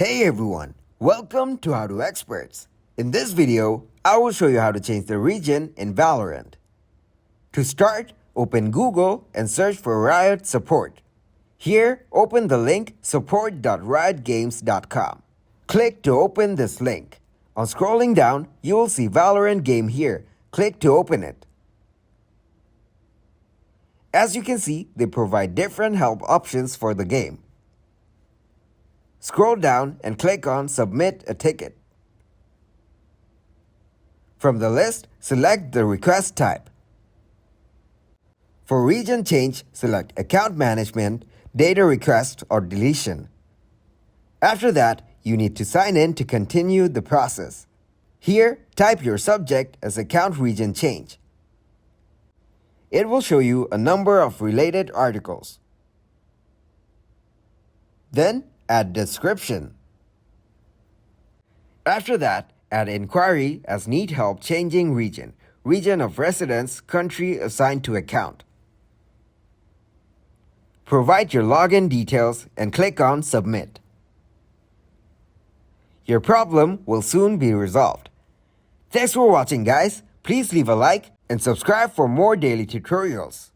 Hey everyone, welcome to How to Experts. In this video, I will show you how to change the region in Valorant. To start, open Google and search for Riot Support. Here, open the link support.riotgames.com. Click to open this link. On scrolling down, you will see Valorant game here. Click to open it. As you can see, they provide different help options for the game. Scroll down and click on Submit a Ticket. From the list, select the request type. For region change, select Account Management, Data Request or Deletion. After that, you need to sign in to continue the process. Here, type your subject as Account Region Change. It will show you a number of related articles. Then, add description. After that, add inquiry as need help changing region, region of residence, country assigned to account. Provide your login details and click on Submit. Your problem will soon be resolved. Thanks for watching, guys. Please leave a like and subscribe for more daily tutorials.